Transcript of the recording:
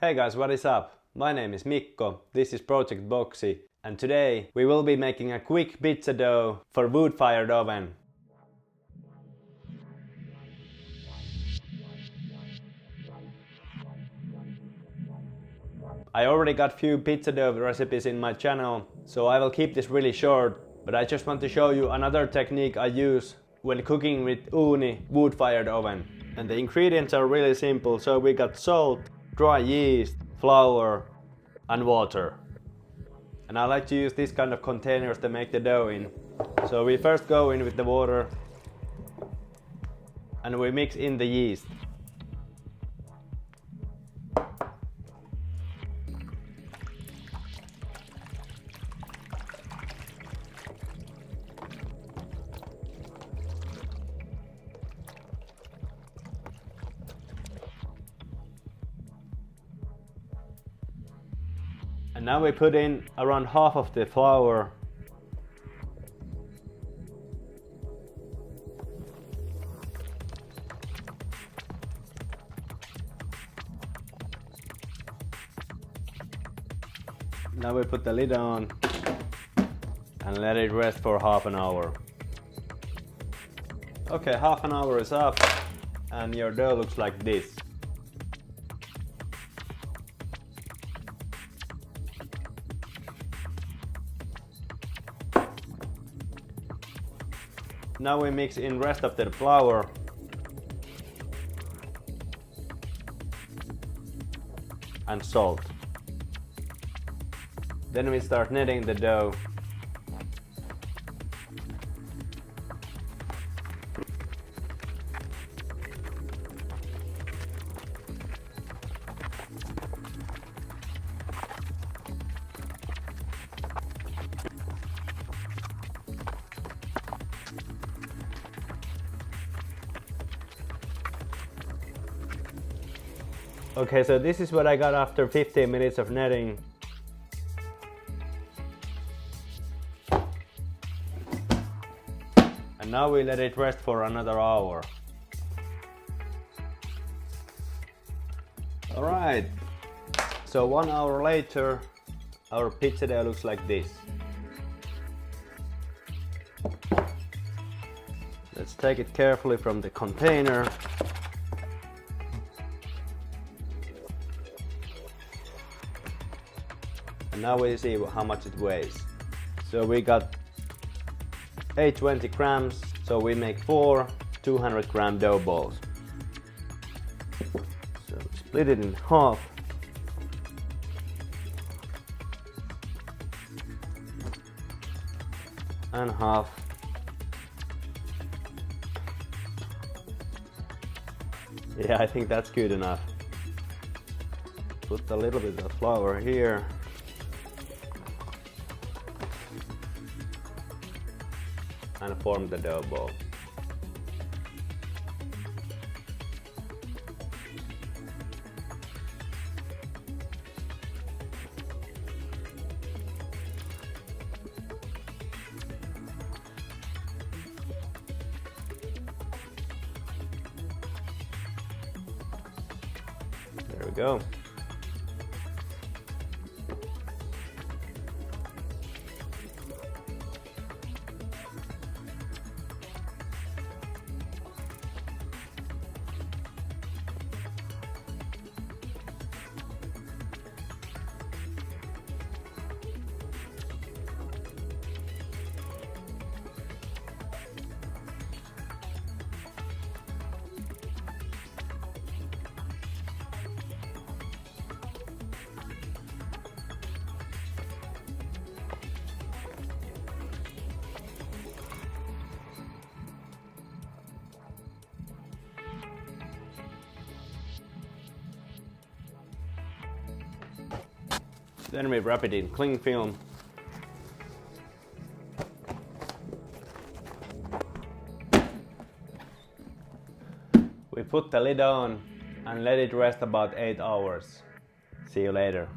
Hey guys, what is up? My name is Mikko, this is Project Boxy, and today we will be making a quick pizza dough for wood-fired oven. I already got few pizza dough recipes in my channel, so I will keep this really short, but I just want to show you another technique I use when cooking with Ooni wood-fired oven. And the ingredients are really simple, so we got salt, dry yeast, flour and water. And I like to use this kind of containers to make the dough in. So we first go in with the water and we mix in the yeast. And now we put in around half of the flour. Now we put the lid on and let it rest for half an hour. Okay, half an hour is up and your dough looks like this. Now we mix in rest of the flour and salt. Then we start kneading the dough. Okay, so this is what I got after 15 minutes of kneading. And now we let it rest for another hour. Alright, so 1 hour later our pizza dough looks like this. Let's take it carefully from the container. And now we see how much it weighs. So we got 820 grams, so we make 4 200-gram dough balls. So split it in half. And half. Yeah, I think that's good enough. Put a little bit of flour here. And form the dough ball. There we go. Then we wrap it in cling film. We put the lid on and let it rest about 8 hours. See you later.